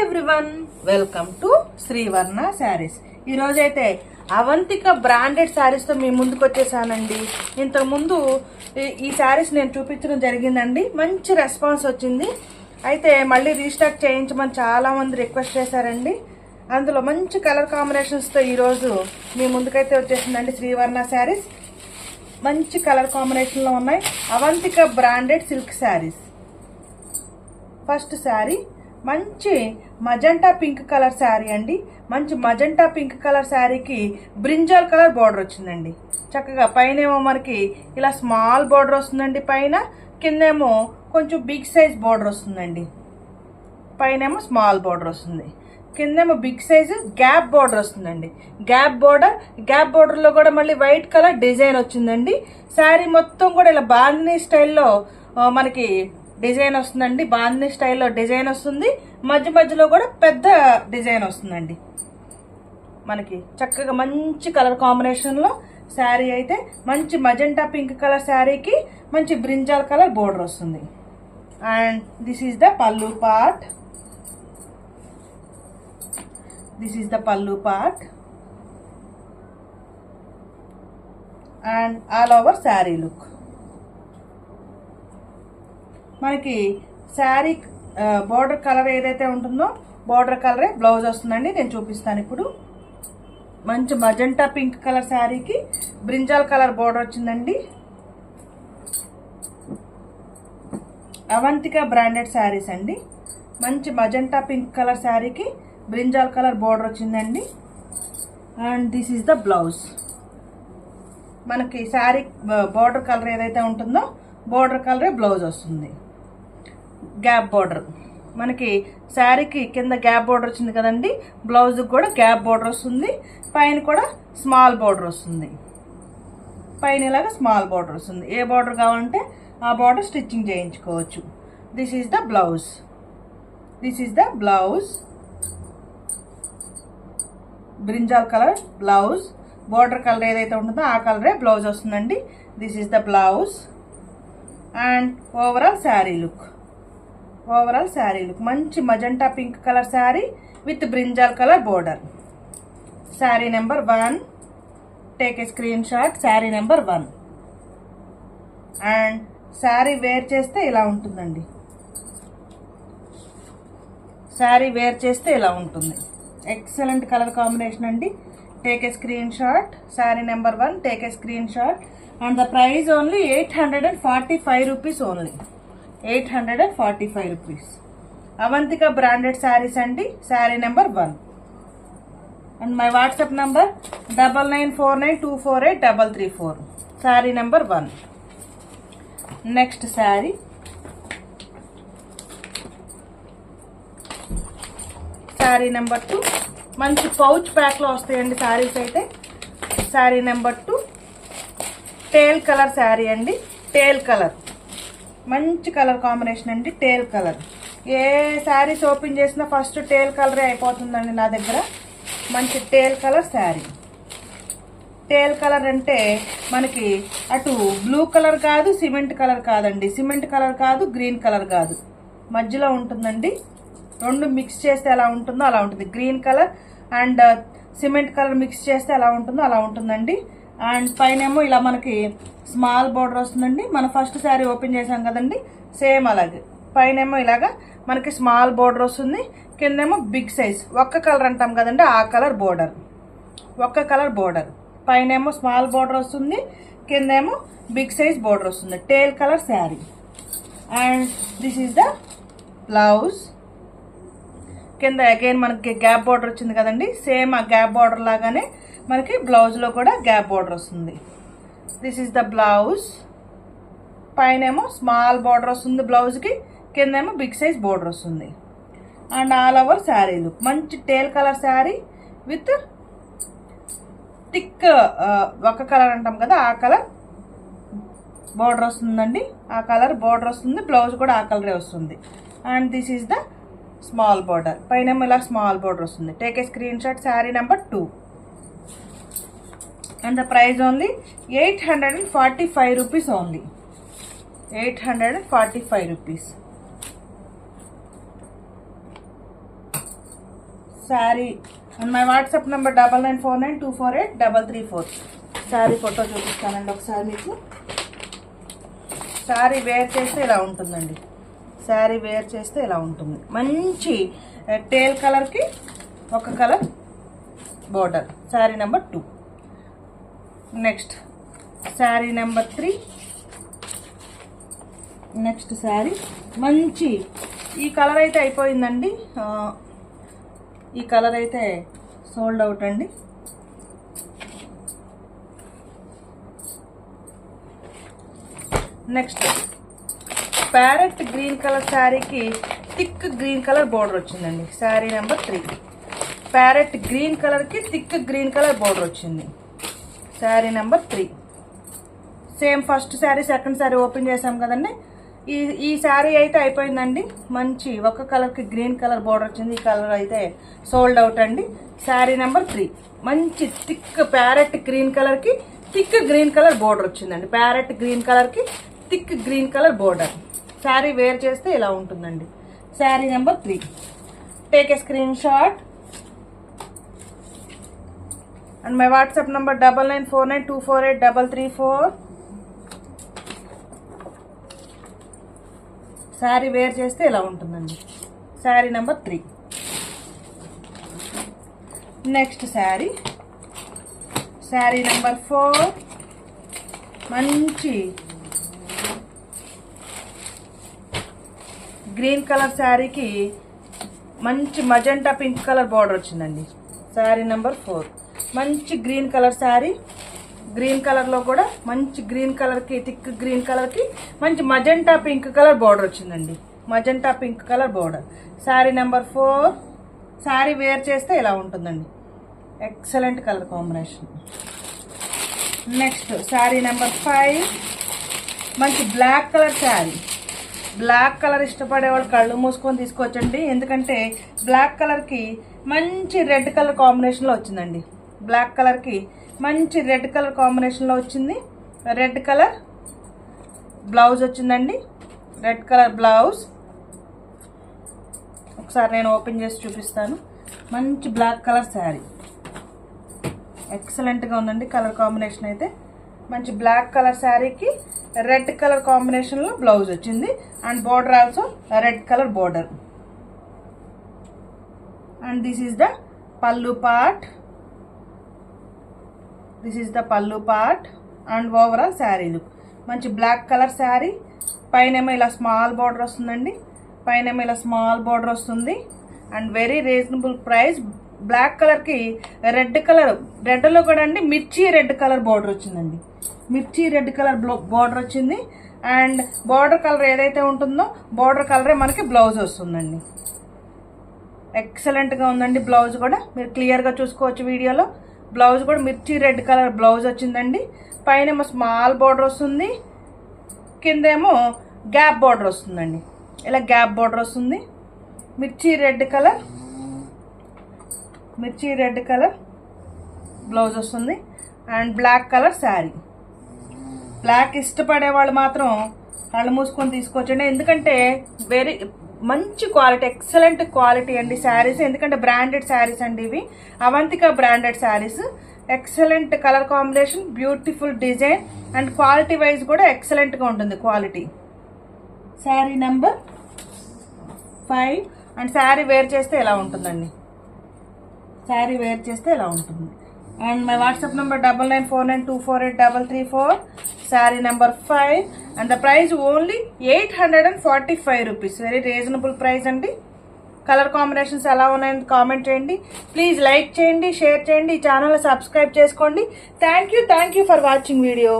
Everyone, welcome to Srivarna saris. ఈరోజు అయితే Avantika branded శారీస్తో మీ ముందుకు వచ్చేసానండి. ఇంతకుముందు ఈ శారీస్ నేను చూపించడం జరిగిందండి. మంచి రెస్పాన్స్ వచ్చింది. అయితే మళ్ళీ రీస్టాక్ చేయించమని చాలామంది రిక్వెస్ట్ చేశారండి. అందులో మంచి కలర్ కాంబినేషన్స్తో ఈరోజు మీ ముందుకైతే వచ్చేసిందండి శ్రీవర్ణ శారీస్. మంచి కలర్ కాంబినేషన్లో ఉన్నాయి Avantika branded silk saris. First sari మంచి మజంటా పింక్ కలర్ శారీ అండి. మంచి మజంటా పింక్ కలర్ శారీకి బ్రింజాల్ కలర్ బార్డర్ వచ్చిందండి. చక్కగా పైన ఏమో మనకి ఇలా స్మాల్ బార్డర్ వస్తుందండి. పైన కిందేమో కొంచెం బిగ్ సైజ్ బార్డర్ వస్తుందండి. పైన ఏమో స్మాల్ బార్డర్ వస్తుంది, కిందేమో బిగ్ సైజ్ గ్యాప్ బార్డర్ వస్తుందండి. గ్యాప్ బార్డర్లో కూడా మళ్ళీ వైట్ కలర్ డిజైన్ వచ్చిందండి. శారీ మొత్తం కూడా ఇలా బాందినీ స్టైల్లో మనకి డిజైన్ వస్తుందండి. బాందినీ స్టైల్లో డిజైన్ వస్తుంది. మధ్య మధ్యలో కూడా పెద్ద డిజైన్ వస్తుందండి. మనకి చక్కగా మంచి కలర్ కాంబినేషన్లో శారీ అయితే మంచి మజెంటా పింక్ కలర్ శారీకి మంచి బ్రింజాల్ కలర్ బోర్డర్ వస్తుంది. And this is the pallu part. And all over sari look. మనకి శారీ బార్డర్ కలర్ ఏదైతే ఉంటుందో బార్డర్ కలరే బ్లౌజ్ వస్తుందండి. నేను చూపిస్తాను ఇప్పుడు. మంచి మజంటా పింక్ కలర్ శారీకి బ్రింజాల్ కలర్ బార్డర్ వచ్చిందండి. అవంతిక బ్రాండెడ్ శారీస్ అండి. మంచి మజంటా పింక్ కలర్ శారీకి బ్రింజాల్ కలర్ బార్డర్ వచ్చిందండి. And this is the blouse. మనకి శారీ బార్డర్ కలర్ ఏదైతే ఉంటుందో బార్డర్ కలరే బ్లౌజ్ వస్తుంది. గ్యాప్ బార్డర్ మనకి శారీకి కింద గ్యాప్ బార్డర్ వచ్చింది కదండి. బ్లౌజ్కి కూడా గ్యాప్ బార్డర్ వస్తుంది. పైన కూడా స్మాల్ బార్డర్ వస్తుంది. పైన ఇలాగా స్మాల్ బార్డర్ వస్తుంది. ఏ బార్డర్ కావాలంటే ఆ బార్డర్ స్టిచ్చింగ్ చేయించుకోవచ్చు. This is the blouse. Brinjal colour blouse. Border colour ఏదైతే ఉంటుందో ఆ కలరే బ్లౌజ్ వస్తుందండి. This is the blouse. And overall sari look. మంచి magenta pink colour sari with brinjal colour border. Sari number 1. Take a screen shot. Sari number 1. And sari wear చేస్తే ఇలా ఉంటుందండి. Excellent colour combination అండి. Take a screen shot. Sari number 1. Take a screen shot. And the price only 845 rupees only. 845 rupees. Avantika branded saris అండి. Sari number 1. And my WhatsApp number 9949248334. Sari number 1. Next sari number 2. మంచి pouch ప్యాక్లో వస్తాయండి శారీస్ అయితే. Sari number 2 teal colour sari అండి. Teal colour మంచి colour combination అండి. Teal colour ఏ saris open చేసినా ఫస్ట్ టేల్ కలరే అయిపోతుందండి నా దగ్గర. మంచి teal colour sari. Teal colour అంటే మనకి అటు బ్లూ కలర్ కాదు, సిమెంట్ కలర్ కాదండి. సిమెంట్ కలర్ కాదు, గ్రీన్ కలర్ కాదు, మధ్యలో ఉంటుందండి. రెండు మిక్స్ చేస్తే ఎలా ఉంటుందో అలా ఉంటుంది. Green colour and cement colour mix చేస్తే ఎలా ఉంటుందో అలా ఉంటుందండి. అండ్ పైన ఏమో ఇలా మనకి స్మాల్ బార్డర్ వస్తుందండి. మనం ఫస్ట్ శారీ ఓపెన్ చేసాం కదండి, సేమ్ అలాగే పైన ఏమో ఇలాగా మనకి స్మాల్ బార్డర్ వస్తుంది. కిందేమో బిగ్ సైజ్ ఒక్క కలర్ అంటాం కదండి, ఆ కలర్ బార్డర్. ఒక్క కలర్ బార్డర్. పైన ఏమో స్మాల్ బార్డర్ వస్తుంది, కిందేమో బిగ్ సైజ్ బార్డర్ వస్తుంది. Teal colour sari. And this is the blouse. కింద అగైన్ మనకి గ్యాప్ బార్డర్ వచ్చింది కదండి, సేమ్ ఆ గ్యాప్ బార్డర్ లాగానే మనకి బ్లౌజ్లో కూడా గ్యాప్ బార్డర్ వస్తుంది. This is the blouse. పైన ఏమో స్మాల్ బార్డర్ వస్తుంది బ్లౌజ్కి, కిందేమో బిగ్ సైజ్ బార్డర్ వస్తుంది. And all over sari look. మంచి teal colour sari with thick ఒక కలర్ అంటాం కదా ఆ కలర్ బార్డర్ వస్తుందండి. ఆ కలర్ బార్డర్ వస్తుంది. బ్లౌజ్ కూడా ఆ కలరే వస్తుంది. And this is the small border. పైన ఇలా స్మాల్ బార్డర్ వస్తుంది. Take a screen shot. Sari number 2. And the price only 845 rupees only. 845 rupees. Sari and my WhatsApp number 9949248334. Sari photo చూపిస్తానండి ఒకసారి మీకు. శారీ వేర్ చేస్తే ఇలా ఉంటుందండి. శారీ వేర్ చేస్తే ఇలా ఉంటుంది. మంచి టేల్ కలర్కి ఒక colour border. Sari number 2. Next sari number 3. Next sari మంచి ఈ కలర్ అయితే అయిపోయిందండి. ఈ కలర్ అయితే సోల్డ్ అవుట్ అండి. నెక్స్ట్ ప్యారెట్ గ్రీన్ కలర్ శారీకి థిక్ గ్రీన్ కలర్ బోర్డర్ వచ్చిందండి. శారీ నెంబర్ 3. ప్యారెట్ గ్రీన్ కలర్కి థిక్ గ్రీన్ కలర్ బోర్డర్ వచ్చింది. Sari number 3. Same first sari second sari open చేసాం కదండి. ఈ శారీ అయితే అయిపోయిందండి. మంచి ఒక కలర్కి గ్రీన్ కలర్ బోర్డర్ వచ్చింది. ఈ కలర్ అయితే సోల్డ్ అవుట్ అండి. శారీ నెంబర్ 3 మంచి థిక్ ప్యారెట్ గ్రీన్ కలర్కి థిక్ గ్రీన్ కలర్ బోర్డర్ వచ్చిందండి. ప్యారెట్ గ్రీన్ కలర్కి thick green colour border. Sari wear చేస్తే ఇలా ఉంటుందండి. Sari number 3. Take a screen shot and my WhatsApp number 9949248334. Sari wear చేస్తే ఇలా ఉంటుందండి. Sari number 3. Next sari number 4 మంచి గ్రీన్ కలర్ శారీకి మంచి మజెంటా పింక్ కలర్ బార్డర్ వచ్చిందండి. శారీ నెంబర్ 4 మంచి గ్రీన్ కలర్ శారీ. గ్రీన్ కలర్లో కూడా మంచి గ్రీన్ కలర్కి థిక్ గ్రీన్ కలర్కి మంచి మజెంటా పింక్ కలర్ బార్డర్ వచ్చిందండి. Magenta pink colour border. Sari number 4. Sari wear చేస్తే ఇలా ఉంటుందండి. Excellent colour combination. Next sari number 5 మంచి black colour sari. Black colour ఇష్టపడే వాళ్ళు కళ్ళు మూసుకొని తీసుకోవచ్చండి. ఎందుకంటే బ్లాక్ కలర్కి మంచి రెడ్ కలర్ కాంబినేషన్లో వచ్చిందండి. బ్లాక్ కలర్కి మంచి రెడ్ కలర్ కాంబినేషన్లో వచ్చింది. రెడ్ కలర్ బ్లౌజ్ వచ్చిందండి. రెడ్ కలర్ బ్లౌజ్ ఒకసారి నేను ఓపెన్ చేసి చూపిస్తాను. మంచి బ్లాక్ కలర్ శారీ ఎక్సలెంట్గా ఉందండి. కలర్ కాంబినేషన్ అయితే మంచి బ్లాక్ కలర్ శారీకి రెడ్ కలర్ కాంబినేషన్లో బ్లౌజ్ వచ్చింది. And border also red colour border. And this is the pallu part. This is the pallu part and overall sari look. మంచి బ్లాక్ కలర్ శారీ. పైనేమో ఇలా స్మాల్ బార్డర్ వస్తుందండి. పైనేమో ఇలా స్మాల్ బార్డర్ వస్తుంది. And very reasonable price. Black కలర్కి రెడ్ కలర్, రెడ్లో కూడా అండి మిర్చి రెడ్ కలర్ బార్డర్ వచ్చిందండి. మిర్చి రెడ్ కలర్ బార్డర్ వచ్చింది. అండ్ బార్డర్ కలర్ ఏదైతే ఉంటుందో బార్డర్ కలరే మనకి బ్లౌజ్ వస్తుందండి. ఎక్సలెంట్గా ఉందండి. బ్లౌజ్ కూడా మీరు క్లియర్గా చూసుకోవచ్చు వీడియోలో. బ్లౌజ్ కూడా మిర్చి రెడ్ కలర్ బ్లౌజ్ వచ్చిందండి. పైన ఏమో స్మాల్ బార్డర్ వస్తుంది. కిందేమో గ్యాప్ బార్డర్ వస్తుందండి. ఇలా గ్యాప్ బార్డర్ వస్తుంది. మిర్చి రెడ్ కలర్ బ్లౌజ్ వస్తుంది. And black colour sari. Black ఇష్టపడే వాళ్ళు మాత్రం కళ్ళు మూసుకొని తీసుకోవచ్చండి. ఎందుకంటే వెరీ మంచి క్వాలిటీ, ఎక్సలెంట్ క్వాలిటీ అండి శారీస్. ఎందుకంటే బ్రాండెడ్ శారీస్ అండి ఇవి. Avantika branded saris. Excellent colour combination, beautiful design and quality wise కూడా ఎక్సలెంట్గా ఉంటుంది quality. Sari number 5 and sari wear చేస్తే ఎలా ఉంటుందండి. శారీ వేర్ చేస్తే ఎలా ఉంటుంది. And my WhatsApp number 9949248334. Sari number 5 and the price only 845 rupees. Very reasonable price అండి. కలర్ కాంబినేషన్స్ ఎలా ఉన్నాయని కామెంట్ చేయండి. ప్లీజ్ లైక్ చేయండి, షేర్ చేయండి, ఈ ఛానల్ సబ్స్క్రైబ్ చేసుకోండి. Thank you for watching video.